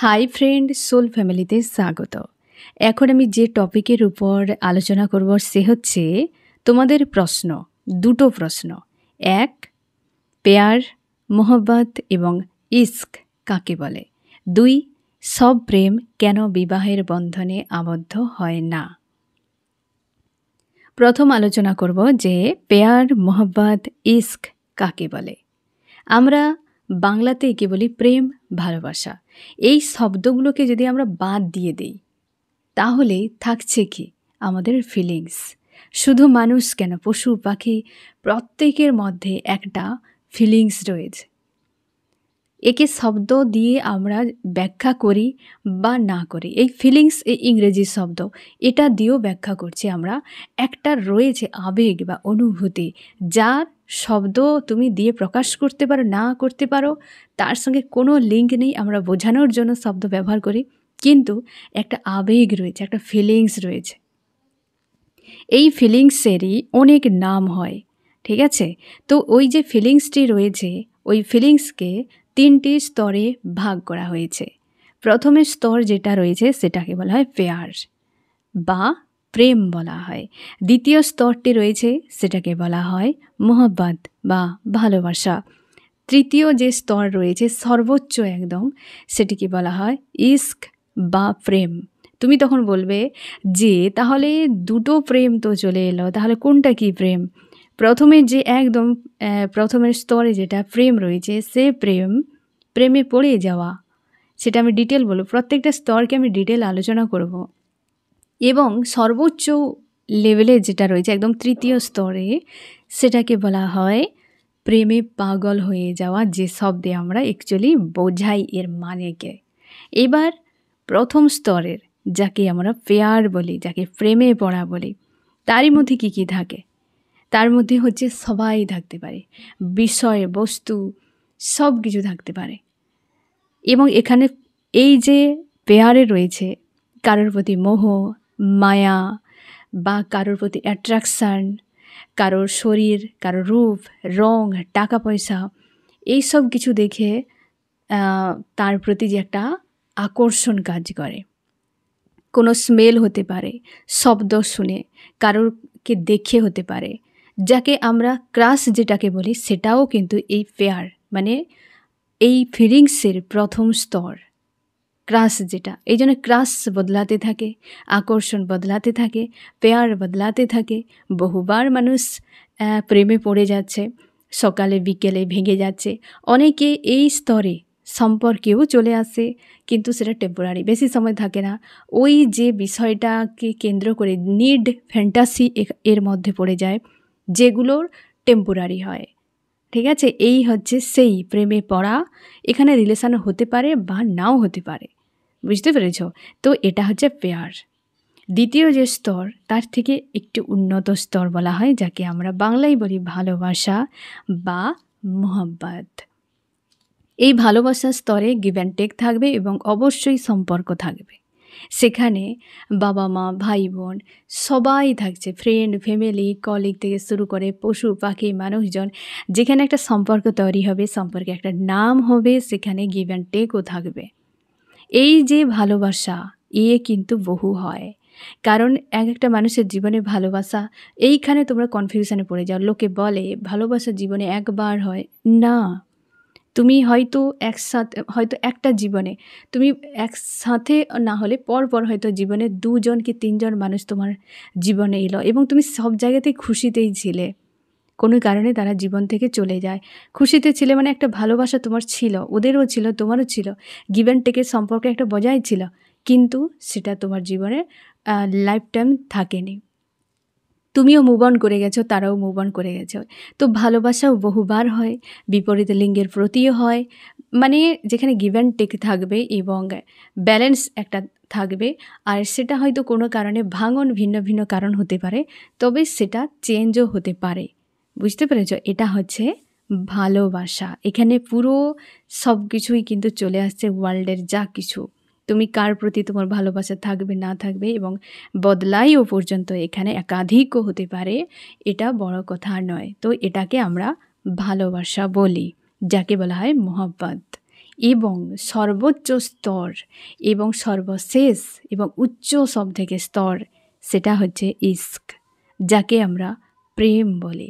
Hi friend, soul ফ্যামিলিতে স্বাগত। এখন আমি যে টপিকের উপর আলোচনা করব সে হচ্ছে তোমাদের প্রশ্ন। দুটো প্রশ্ন। এক, প্যার, মোহব্বত এবং ইস্ক কাকে বলে? দুই, সব প্রেম কেন বিবাহের বন্ধনে আবদ্ধ হয় না? প্রথম আলোচনা করব যে প্যার, মোহব্বত, ইস্ক কাকে বলে। আমরা বাংলাতে একে বলি প্রেম, ভালোবাসা। এই শব্দগুলোকে যদি আমরা বাদ দিয়ে দেই তাহলে থাকছে কি? আমাদের ফিলিংস। শুধু মানুষ কেন, পশু পাখি প্রত্যেকের মধ্যে একটা ফিলিংস রয়েছে। একে শব্দ দিয়ে আমরা ব্যাখ্যা করি বা না করি। এই ফিলিংস এই ইংরেজি শব্দ, এটা দিয়েও ব্যাখ্যা করছি আমরা। একটা রয়েছে আবেগ বা অনুভূতি, যার শব্দ তুমি দিয়ে প্রকাশ করতে পারো, না করতে পারো, তার সঙ্গে কোনো লিঙ্ক নেই। আমরা বোঝানোর জন্য শব্দ ব্যবহার করি, কিন্তু একটা আবেগ রয়েছে, একটা ফিলিংস রয়েছে। এই ফিলিংসেরই অনেক নাম হয়, ঠিক আছে? তো ওই যে ফিলিংসটি রয়েছে, ওই ফিলিংসকে 3টি স্তরে ভাগ করা হয়েছে। প্রথমের স্তর যেটা রয়েছে সেটাকে বলা হয় প্যার বা প্রেম বলা হয়। দ্বিতীয় স্তরটি রয়েছে সেটাকে বলা হয় মোহব্বত বা ভালোবাসা। তৃতীয় যে স্তর রয়েছে সর্বোচ্চ একদম, সেটিকে বলা হয় ইস্ক বা প্রেম। তুমি তখন বলবে যে তাহলে দুটো প্রেম তো চলে এলো, তাহলে কোনটা কি প্রেম? প্রথমে যে একদম প্রথমের স্তরে যেটা প্রেম রয়েছে, সে প্রেমে পড়ে যাওয়া, সেটা আমি ডিটেল বলব। প্রত্যেকটা স্তরকে আমি ডিটেল আলোচনা করব। এবং সর্বোচ্চ লেভেলে যেটা রয়েছে একদম তৃতীয় স্তরে, সেটাকে বলা হয় প্রেমে পাগল হয়ে যাওয়া, যে শব্দে আমরা অ্যাকচুয়ালি বোঝাই এর মানেকে। এবার প্রথম স্তরের যাকে আমরা প্যার বলি, যাকে প্রেমে পড়া বলি, তারই মধ্যে কি কি থাকে? তার মধ্যে হচ্ছে সবাই থাকতে পারে, বিষয় বস্তু সব কিছু থাকতে পারে। এবং এখানে এই যে পেয়ারে রয়েছে কারোর প্রতি মোহ, মায়া বা কারোর প্রতি অ্যাট্রাকশান, কারোর শরীর, কারোর রূপ, রং, টাকা পয়সা, এই সব কিছু দেখে তার প্রতি যে একটা আকর্ষণ কাজ করে। কোনো স্মেল হতে পারে, শব্দ শুনে, কারোরকে দেখে হতে পারে, যাকে আমরা ক্রাশ যেটাকে বলি, সেটাও কিন্তু এই পেয়ার মানে এই ফিলিংসের প্রথম স্তর। ক্রাশ যেটা, এই জন্য ক্রাশ বদলাতে থাকে, আকর্ষণ বদলাতে থাকে, পেয়ার বদলাতে থাকে। বহুবার মানুষ প্রেমে পড়ে যাচ্ছে, সকালে বিকেলে ভেঙে যাচ্ছে। অনেকে এই স্তরে সম্পর্কেও চলে আসে, কিন্তু সেটা টেম্পোরারি, বেশি সময় থাকে না। ওই যে বিষয়টাকে কেন্দ্র করে নিড, ফ্যান্টাসি এর মধ্যে পড়ে যায়, যেগুলোর টেম্পোরারি হয়, ঠিক আছে? এই হচ্ছে সেই প্রেমে পড়া। এখানে রিলেশন হতে পারে বা নাও হতে পারে, বুঝতে পেরেছ? তো এটা হচ্ছে পেয়ার। দ্বিতীয় যে স্তর, তার থেকে একটু উন্নত স্তর বলা হয়, যাকে আমরা বাংলায় বলি ভালোবাসা বা মোহব্বত। এই ভালোবাসার স্তরে গিভ অ্যান্ড টেক থাকবে এবং অবশ্যই সম্পর্ক থাকবে। সেখানে বাবা মা, ভাই বোন সবাই থাকছে, ফ্রেন্ড, ফ্যামিলি, কলিগ থেকে শুরু করে পশু পাখি, মানুষজন। যেখানে একটা সম্পর্ক তৈরি হবে, সম্পর্কে একটা নাম হবে, সেখানে গিভ অ্যান্ড টেকও থাকবে। এই যে ভালোবাসা, কিন্তু বহু হয়। কারণ এক একটা মানুষের জীবনে ভালোবাসা, এইখানে তোমরা কনফিউশনে পড়ে যাও। লোকে বলে ভালোবাসা জীবনে একবার হয় না। তুমি হয়তো হয়তো একটা জীবনে, তুমি একসাথে না হলে পর হয়তো জীবনে 2জন কি 3জন মানুষ তোমার জীবনে এলো এবং তুমি সব জায়গাতেই খুশিতেই ছিলে। কোনো কারণে তারা জীবন থেকে চলে যায়। খুশিতে ছিলে মানে একটা ভালোবাসা তোমার ছিল, ওদেরও ছিল, তোমারও ছিল, গিভ অ্যান্ড টেকের সম্পর্কে একটা বজায় ছিল, কিন্তু সেটা তোমার জীবনে লাইফ টাইম থাকেনি। তুমিও মুভ অন করে গেছো, তারাও মুভ অন করে গেছো। তো ভালোবাসাও বহুবার হয়, বিপরীত লিঙ্গের প্রতিও হয়। মানে যেখানে গিভ অ্যান্ড টেক থাকবে এবং ব্যালেন্স একটা থাকবে। আর সেটা হয়তো কোনো কারণে ভাঙন, ভিন্ন ভিন্ন কারণ হতে পারে, তবে সেটা চেঞ্জও হতে পারে। বুঝতে পেরেছো? এটা হচ্ছে ভালোবাসা। এখানে পুরো সব কিছুই কিন্তু চলে আসছে, ওয়ার্ল্ডের যা কিছু। তুমি কার প্রতি তোমার ভালোবাসা থাকবে না থাকবে এবং বদলাইও পর্যন্ত এখানে একাধিকও হতে পারে, এটা বড় কথা নয়। তো এটাকে আমরা ভালোবাসা বলি, যাকে বলা হয় মোহব্বত। এবং সর্বোচ্চ স্তর এবং সর্বশেষ এবং উচ্চ সব থেকে স্তর, সেটা হচ্ছে ইস্ক, যাকে আমরা প্রেম বলি।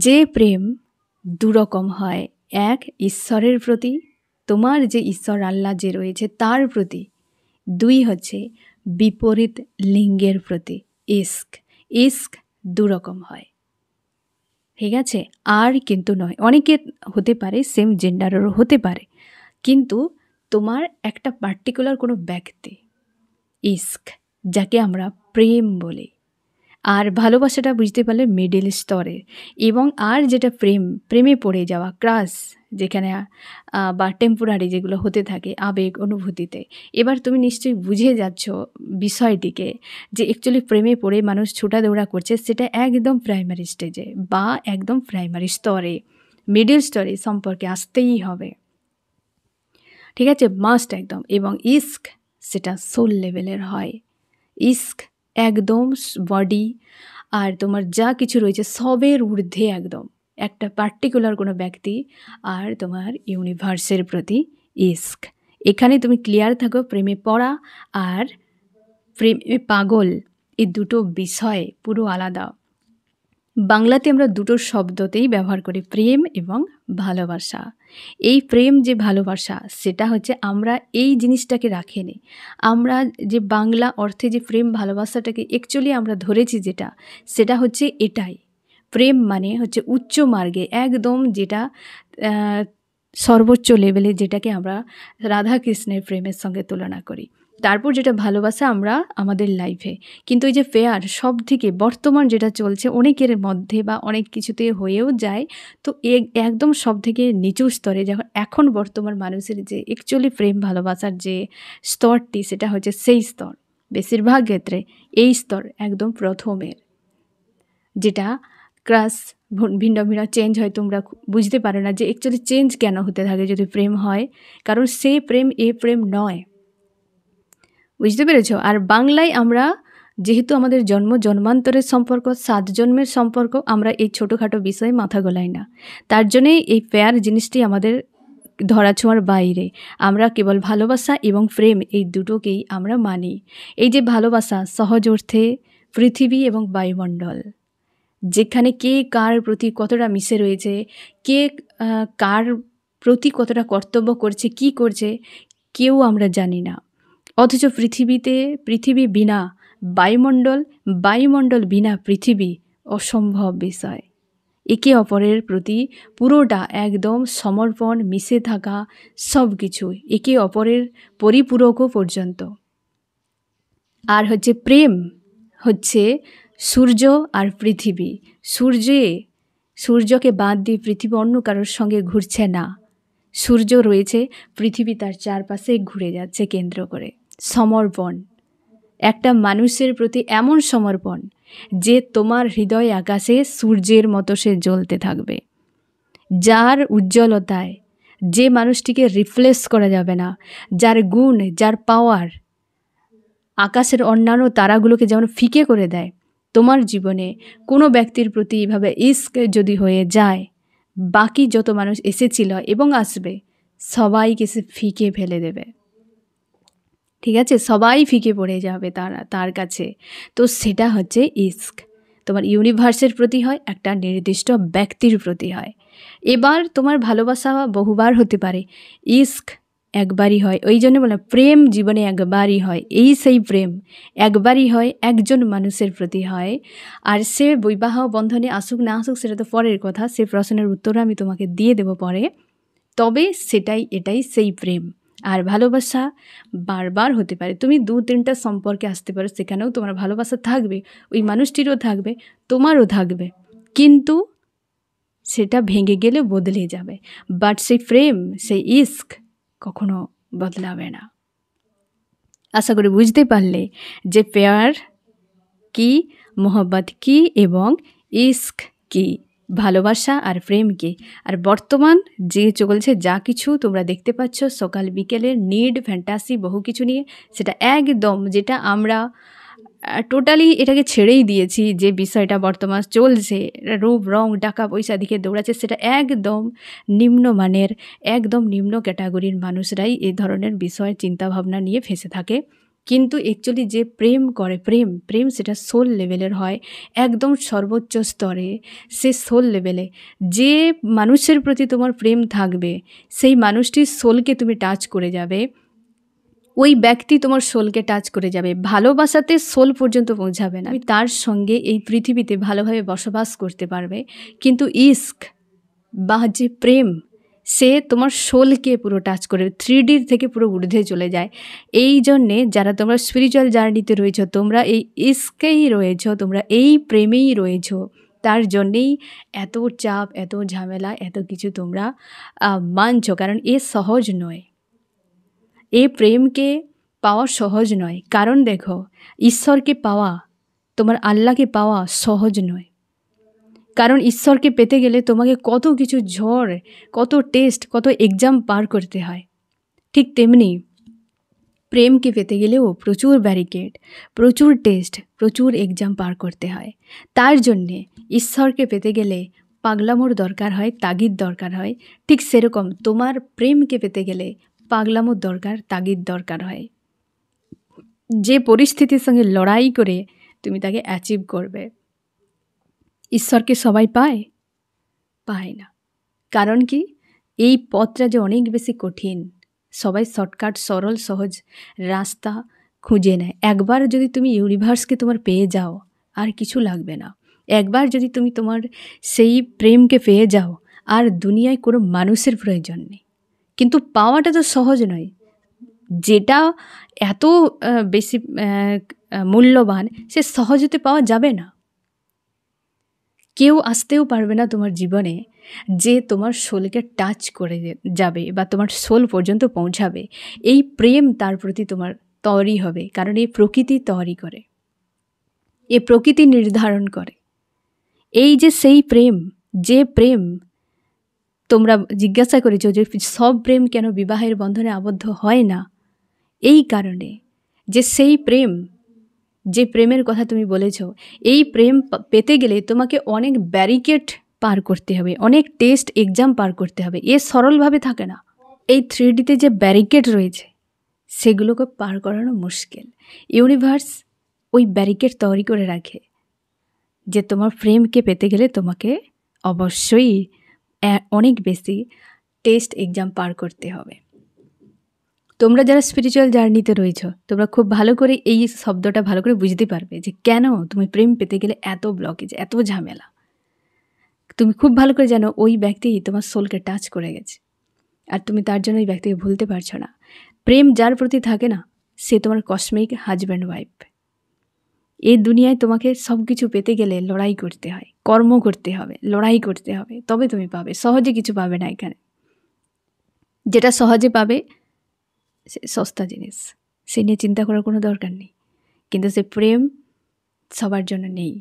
যে প্রেম দুরকম হয়, এক ঈশ্বরের প্রতি, তোমার যে ঈশ্বর আল্লাহ যে রয়েছে তার প্রতি, দুই হচ্ছে বিপরীত লিঙ্গের প্রতি। ইস্ক ইস্ক দুরকম হয়, ঠিক আছে? আর কিন্তু নয়, অনেকের হতে পারে, সেম জেন্ডারেরও হতে পারে, কিন্তু তোমার একটা পার্টিকুলার কোনো ব্যক্তি ইস্ক, যাকে আমরা প্রেম বলি। আর ভালোবাসাটা বুঝতে পারলে মিডল স্তরে, এবং আর যেটা প্রেমে পড়ে যাওয়া, ক্রাশ যেখানে বা টেম্পোরারি যেগুলো হতে থাকে আবেগ অনুভূতিতে। এবার তুমি নিশ্চয়ই বুঝে যাচ্ছ বিষয়টিকে, যে অ্যাকচুয়ালি প্রেমে পড়ে মানুষ ছোটা দৌড়া করছে, সেটা একদম প্রাইমারি স্টেজে বা একদম প্রাইমারি স্তরে, মিডল স্তরে সম্পর্কে আসতেই হবে, ঠিক আছে? মাস্ট একদম। এবং ইস্ক সেটা সোল লেভেলের হয়। ইস্ক একদম বডি আর তোমার যা কিছু রয়েছে সবের ঊর্ধ্বে, একদম একটা পার্টিকুলার কোনো ব্যক্তি আর তোমার ইউনিভার্সের প্রতি ইস্ক। এখানে তুমি ক্লিয়ার থাকো, প্রেমে পড়া আর প্রেমে পাগল এই দুটো বিষয় পুরো আলাদা। বাংলাতে আমরা দুটো শব্দতেই ব্যবহার করি, প্রেম এবং ভালোবাসা। এই প্রেম যে ভালোবাসা, সেটা হচ্ছে আমরা এই জিনিসটাকে রাখিনি। আমরা যে বাংলা অর্থে যে প্রেম ভালোবাসাটাকে অ্যাকচুয়ালি আমরা ধরেছি, যেটা সেটা হচ্ছে এটাই। প্রেম মানে হচ্ছে উচ্চ মার্গে একদম, যেটা সর্বোচ্চ লেভেলে, যেটাকে আমরা রাধা কৃষ্ণের প্রেমের সঙ্গে তুলনা করি। তারপর যেটা ভালোবাসা আমরা আমাদের লাইফে। কিন্তু এই যে ফেয়ার সব থেকে বর্তমান যেটা চলছে অনেকের মধ্যে বা অনেক কিছুতে হয়েও যায়, তো একদম সব থেকে নিচু স্তরে যখন এখন বর্তমান মানুষের যে অ্যাকচুয়ালি প্রেম ভালোবাসার যে স্তরটি, সেটা হচ্ছে সেই স্তর। বেশিরভাগ ক্ষেত্রে এই স্তর একদম প্রথমের, যেটা ক্রাশ ভিন্ন ভিন্ন চেঞ্জ হয়, তোমরা বুঝতে পারো না যে অ্যাকচুয়ালি চেঞ্জ কেন হতে থাকে যদি প্রেম হয়, কারণ সে প্রেম এ প্রেম নয়, বুঝতে পেরেছ? আর বাংলায় আমরা যেহেতু আমাদের জন্মান্তরের সম্পর্ক, 7 জন্মের সম্পর্ক, আমরা এই ছোটোখাটো বিষয়ে মাথা গোলাই না। তার জন্যেই এই ফেয়ার জিনিসটি আমাদের ধরাছোঁয়ার বাইরে। আমরা কেবল ভালোবাসা এবং প্রেম এই দুটোকেই আমরা মানি। এই যে ভালোবাসা সহজ অর্থে পৃথিবী এবং বায়ুমণ্ডল, যেখানে কে কার প্রতি কতটা মিশে রয়েছে, কে কার প্রতি কতটা কর্তব্য করছে, কি করছে, কেউ আমরা জানি না। অথচ পৃথিবী বিনা বায়ুমণ্ডল, বায়ুমণ্ডল বিনা পৃথিবী অসম্ভব বিষয়। একে অপরের প্রতি পুরোটা একদম সমর্পণ, মিশে থাকা, সব কিছু একে অপরের পরিপূরকও পর্যন্ত। আর হচ্ছে প্রেম হচ্ছে সূর্য আর পৃথিবী। সূর্যকে বাদ দিয়ে পৃথিবী অন্য কারোর সঙ্গে ঘুরছে না। সূর্য রয়েছে, পৃথিবী তার চারপাশে ঘুরে যাচ্ছে কেন্দ্র করে। সমর্পণ, একটা মানুষের প্রতি এমন সমর্পণ যে তোমার হৃদয় আকাশে সূর্যের মতো সে জ্বলতে থাকবে, যার উজ্জ্বলতায় যে মানুষটিকে রিপ্লেস করা যাবে না, যার গুণ, যার পাওয়ার আকাশের অন্যান্য তারাগুলোকে যেমন ফিকে করে দেয়, তোমার জীবনে কোনো ব্যক্তির প্রতি এভাবে ইস্ক যদি হয়ে যায়, বাকি যত মানুষ এসেছিল এবং আসবে সবাইকে সে ফিকে ফেলে দেবে, ঠিক আছে? সবাই ফিকে পড়ে যাবে তার কাছে। তো সেটা হচ্ছে ইস্ক। তোমার ইউনিভার্সের প্রতি হয়, একটা নির্দিষ্ট ব্যক্তির প্রতি হয়। এবার তোমার ভালোবাসা বহুবার হতে পারে, ইস্ক একবারই হয়। ওই জন্য বলে প্রেম জীবনে একবারই হয়। এই সেই প্রেম একবারই হয়, একজন মানুষের প্রতি হয়। আর সে বৈবাহ বন্ধনে আসুক না আসুক সেটা তো পরের কথা, সে প্রশ্নের উত্তর আমি তোমাকে দিয়ে দেব পরে। তবে এটাই সেই প্রেম। আর ভালোবাসা বারবার হতে পারে, তুমি 2-3টা সম্পর্কে আসতে পারো, সেখানেও তোমার ভালোবাসা থাকবে, ওই মানুষটিরও থাকবে, তোমারও থাকবে, কিন্তু সেটা ভেঙে গেলে বদলে যাবে। বাট সেই প্রেম, সেই ইস্ক কখনো বদলাবে না। আশা করি বুঝতে পারলে যে প্যার কি, মোহব্বত কি এবং ইস্ক কি, ভালোবাসা আর প্রেম কি। আর বর্তমান যে চলছে যা কিছু তোমরা দেখতে পাচ্ছ সকাল বিকেলের নিড, ফ্যান্টাসি, বহু কিছু নিয়ে, সেটা একদম যেটা আমরা টোটালি এটাকে ছেড়েই দিয়েছি। যে বিষয়টা বর্তমান চলছে, রূপ রং টাকা পয়সা দিকে দৌড়াচ্ছে, সেটা একদম নিম্নমানের, একদম নিম্ন ক্যাটাগরির মানুষরাই এই ধরনের বিষয় চিন্তাভাবনা নিয়ে ফেঁসে থাকে। কিন্তু অ্যাকচুয়ালি যে প্রেম করে, প্রেম সেটা সোল লেভেলের হয়, একদম সর্বোচ্চ স্তরে, সে সোল লেভেলে যে মানুষের প্রতি তোমার প্রেম থাকবে, সেই মানুষটির সোলকে তুমি টাচ করে যাবে, ওই ব্যক্তি তোমার সোলকে টাচ করে যাবে। ভালোবাসাতে সোল পর্যন্ত পৌঁছাবে না, তুমি তার সঙ্গে এই পৃথিবীতে ভালোভাবে বসবাস করতে পারবে, কিন্তু ইস্ক বা যে প্রেম, সে তোমার সোলকে পুরো টাচ করে 3Dর থেকে পুরো ঊর্ধ্বে চলে যায়। এই জন্যে যারা তোমরা স্পিরিচুয়াল জার্নিতে রয়েছ, তোমরা এই ইস্কেই রয়েছ, তোমরা এই প্রেমেই রয়েছ, তার জন্যেই এত চাপ, এত ঝামেলা, এত কিছু তোমরা মানছ। কারণ এ সহজ নয়, এই প্রেমকে পাওয়া সহজ নয়। কারণ দেখো, ঈশ্বরকে পাওয়া, তোমার আল্লাহকে পাওয়া সহজ নয়। কারণ ঈশ্বরকে পেতে গেলে তোমাকে কত কিছু ঝড়, কত টেস্ট, কত এক্সাম পার করতে হয়। ঠিক তেমনি প্রেমকে পেতে গেলেও প্রচুর ব্যারিকেড, প্রচুর টেস্ট, প্রচুর এক্সাম পার করতে হয়। তার জন্যে ঈশ্বরকে পেতে গেলে পাগলামোর দরকার হয়, তাগিদ দরকার হয়। ঠিক সেরকম তোমার প্রেমকে পেতে গেলে পাগলামোর দরকার, তাগিদ দরকার হয়। যে পরিস্থিতির সঙ্গে লড়াই করে তুমি তাকে অ্যাচিভ করবে। ঈশ্বরকে সবাই পায়? পায় না। কারণ কি? এই পথটা যে অনেক বেশি কঠিন। সবাই শর্টকাট, সরল, সহজ রাস্তা খুঁজে নেয়। একবার যদি তুমি ইউনিভার্সকে তোমার পেয়ে যাও, আর কিছু লাগবে না। একবার যদি তুমি তোমার সেই প্রেমকে পেয়ে যাও, আর দুনিয়ায় কোনো মানুষের প্রয়োজন নেই। কিন্তু পাওয়াটা তো সহজ নয়। যেটা এত বেশি মূল্যবান, সে সহজতে পাওয়া যাবে না। কেউ আসতেও পারবে না তোমার জীবনে যে তোমার সোলকে টাচ করে যাবে বা তোমার সোল পর্যন্ত পৌঁছাবে। এই প্রেম তার প্রতি তোমার তৈরি হবে, কারণ এই প্রকৃতি তৈরি করে, এই প্রকৃতি নির্ধারণ করে। এই যে সেই প্রেম, যে প্রেম তোমরা জিজ্ঞাসা করেছো যে সব প্রেম কেন বিবাহের বন্ধনে আবদ্ধ হয় না, এই কারণে যে সেই প্রেম, যে প্রেমের কথা তুমি বলেছ, এই প্রেম পেতে গেলে তোমাকে অনেক ব্যারিকেড পার করতে হবে, অনেক টেস্ট এক্সাম পার করতে হবে। এ সরলভাবে থাকে না। এই 3Dতে যে ব্যারিকেড রয়েছে, সেগুলোকে পার করানো মুশকিল। ইউনিভার্স ওই ব্যারিকেড তৈরি করে রাখে যে তোমার প্রেমকে পেতে গেলে তোমাকে অবশ্যই অনেক বেশি টেস্ট এক্সাম পার করতে হবে। তোমরা যারা স্পিরিচুয়াল জার্নিতে রয়েছ, তোমরা খুব ভালো করে এই শব্দটা ভালো করে বুঝতে পারবে যে কেন তুমি প্রেম পেতে গেলে এত ব্লকেজ, এত ঝামেলা। তুমি খুব ভালো করে জানো ওই ব্যক্তি তোমার সোলকে টাচ করে গেছে, আর তুমি তার জন্য ওই ব্যক্তিকে ভুলতে পারছো না। প্রেম যার প্রতি থাকে না, সে তোমার কসমিক হাজব্যান্ড ওয়াইফ। এই দুনিয়ায় তোমাকে সব কিছু পেতে গেলে লড়াই করতে হয়, কর্ম করতে হবে, লড়াই করতে হবে, তবে তুমি পাবে। সহজে কিছু পাবে না এখানে। যেটা সহজে পাবে সে সস্তা জিনিস, সে নিয়ে চিন্তা করার কোনো দরকার নেই। কিন্তু সে প্রেম সবার জন্য নেই।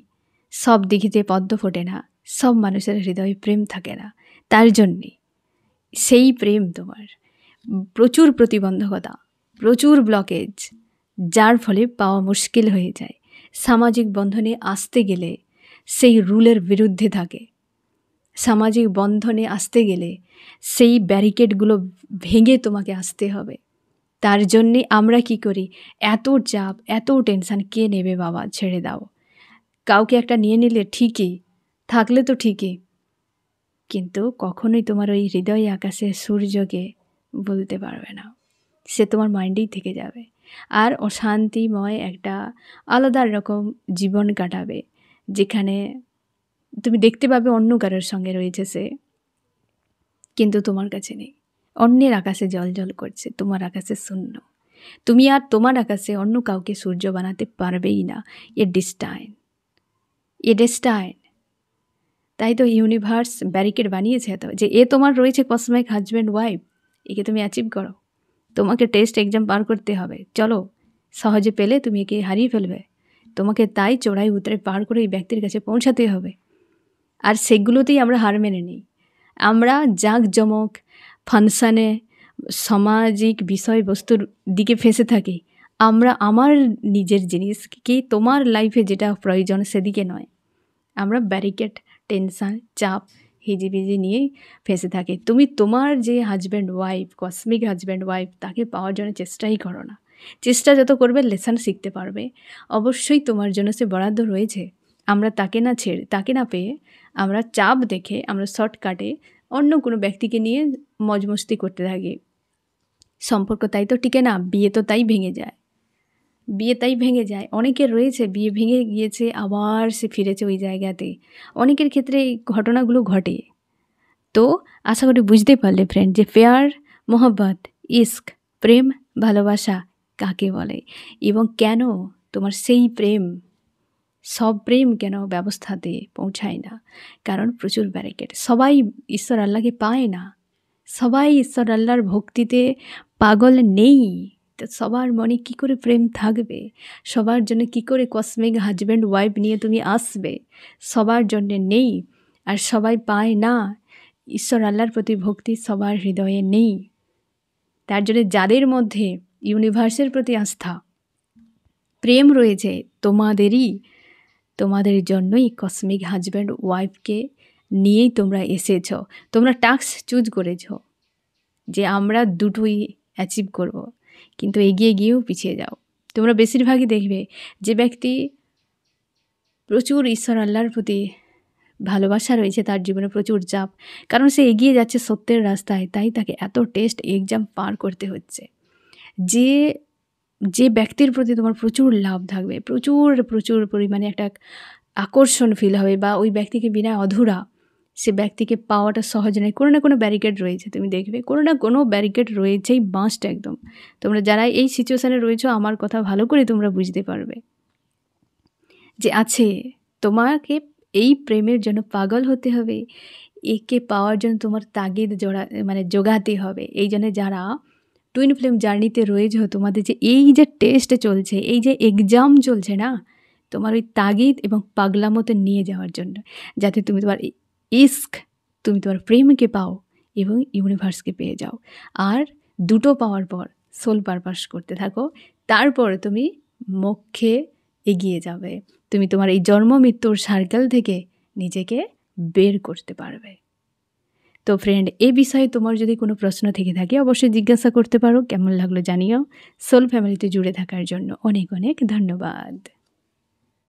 সব দিঘিতে পদ্ম ফোটে না, সব মানুষের হৃদয়ে প্রেম থাকে না। তার জন্যে সেই প্রেম তোমার প্রচুর প্রতিবন্ধকতা, প্রচুর ব্লকেজ, যার ফলে পাওয়া মুশকিল হয়ে যায়। সামাজিক বন্ধনে আসতে গেলে সেই রুলের বিরুদ্ধে থাকে। সামাজিক বন্ধনে আসতে গেলে সেই ব্যারিকেডগুলো ভেঙে তোমাকে আসতে হবে। তার জন্যে আমরা কি করি? এত চাপ, এত টেনশান কে নেবে বাবা, ছেড়ে দাও। কাউকে একটা নিয়ে নিলে ঠিকই, থাকলে তো ঠিকই, কিন্তু কখনোই তোমার ওই হৃদয় আকাশে সূর্যকে বলতে পারবে না। সে তোমার মাইন্ডেই থেকে যাবে, আর অশান্তিময় একটা আলাদা রকম জীবন কাটাবে, যেখানে তুমি দেখতে পাবে অন্য কারোর সঙ্গে রয়েছে সে, কিন্তু তোমার কাছে নেই। অন্যের আকাশে জল করছে, তোমার আকাশে শূন্য। তুমি আর তোমার আকাশে অন্য কাউকে সূর্য বানাতে পারবেই না। এ ডেস্টাইন। তাই তো ইউনিভার্স ব্যারিকেড বানিয়েছে এত, যে এ তোমার রয়েছে কসমিক হাজব্যান্ড ওয়াইফ, একে তুমি অ্যাচিভ করো। তোমাকে টেস্ট এক্সাম পার করতে হবে, চলো। সহজে পেলে তুমি একে হারিয়ে ফেলবে। তোমাকে তাই চড়াই উতরে পার করে এই ব্যক্তির কাছে পৌঁছাতে হবে। আর সেগুলোতেই আমরা হার মেনে নিই। আমরা জাঁকজমক, ফাংশানে, সামাজিক বিষয়বস্তুর দিকে ফেঁসে থাকি, আমার নিজের জিনিস কি তোমার লাইফে যেটা প্রয়োজন সেদিকে নয়। আমরা ব্যারিকেড, টেনশন, চাপ, হিজিবিজি নিয়েই ফেঁসে থাকি। তুমি তোমার যে husband wife, cosmic husband wife, তাকে পাওয়ার জন্য চেষ্টাই করো না। চেষ্টা যত করবে লেসন শিখতে পারবে। অবশ্যই তোমার জন্য সে বরাদ্দ রয়েছে। আমরা তাকে না পেয়ে আমরা চাপ দেখে, আমরা শর্টকাটে অন্য কোনো ব্যক্তিকে নিয়ে মজমস্তি করতে থাকি। সম্পর্ক তাই তো টিকে না, বিয়ে তো তাই ভেঙে যায়। অনেকের রয়েছে বিয়ে ভেঙে গিয়েছে, আবার সে ফিরেছে ওই জায়গাতে। অনেকের ক্ষেত্রে এই ঘটনাগুলো ঘটে। তো আশা করি বুঝতে পারলে ফ্রেন্ড, যে প্যার, মোহব্বত, ইস্ক, প্রেম, ভালোবাসা কাকে বলে, এবং কেন তোমার সেই প্রেম, সব প্রেম কেন ব্যবস্থাতে পৌঁছায় না। কারণ প্রচুর ব্যারিকেড। সবাই ঈশ্বর আল্লাহকে পায় না, সবাই ঈশ্বর আল্লাহর ভক্তিতে পাগল নেই। তো সবার মনে কি করে প্রেম থাকবে? সবার জন্য কি করে কসমিক হাজব্যান্ড ওয়াইফ নিয়ে তুমি আসবে? সবার জন্য নেই, আর সবাই পায় না। ঈশ্বর আল্লাহর প্রতি ভক্তি সবার হৃদয়ে নেই। তার জন্য যাদের মধ্যে ইউনিভার্সের প্রতি আস্থা, প্রেম রয়েছে, তোমাদের জন্যই কসমিক হাজব্যান্ড ওয়াইফকে নিয়েই তোমরা এসেছ। তোমরা টাস্ক চুজ করেছ যে আমরা দুটোই অ্যাচিভ করব, কিন্তু এগিয়ে গিয়েও পিছিয়ে যাও। তোমরা বেশিরভাগই দেখবে যে ব্যক্তি প্রচুর ঈশ্বর আল্লাহর প্রতি ভালোবাসা রয়েছে, তার জীবনে প্রচুর চাপ, কারণ সে এগিয়ে যাচ্ছে সত্যের রাস্তায়, তাই তাকে এত টেস্ট এক্সাম পার করতে হচ্ছে। যে ব্যক্তির প্রতি তোমার প্রচুর লাভ থাকবে, প্রচুর পরিমাণে একটা আকর্ষণ ফিল হবে, বা ওই ব্যক্তিকে বিনা অধুরা, সে ব্যক্তিকে পাওয়াটা সহজ নয়। কোনো না কোনো ব্যারিকেড রয়েছে, তুমি দেখবে কোনো না কোনো ব্যারিকেড রয়েছেই, মাস্ট একদম। তোমরা যারা এই সিচুয়েশানে রয়েছো, আমার কথা ভালো করে তোমরা বুঝতে পারবে যে আছে। তোমাকে এই প্রেমের জন্য পাগল হতে হবে, একে পাওয়ার জন্য তোমার তাগিদ জোগাতে হবে। এই জন্য যারা টুইন ফ্লেম জার্নিতে রয়েছে, তোমাদের যে এই যে টেস্ট চলছে, এই যে এক্সাম চলছে না, তোমার ওই তাগিদ এবং পাগলামতে নিয়ে যাওয়ার জন্য, যাতে তুমি তোমার ইস্ক, তুমি তোমার প্রেমকে পাও এবং ইউনিভার্সকে পেয়ে যাও। আর দুটো পাওয়ার পর সোল পারপাস করতে থাকো, তারপর তুমি মোক্ষে এগিয়ে যাবে। তুমি তোমার এই জন্ম মৃত্যুর সার্কেল থেকে নিজেকে বের করতে পারবে। তো ফ্রেন্ড, এই বিষয়ে তোমার যদি কোনো প্রশ্ন থেকে থাকে অবশ্যই জিজ্ঞাসা করতে পারো। কেমন লাগলো জানিও। সোল ফ্যামিলিতে জুড়ে থাকার জন্য অনেক অনেক ধন্যবাদ।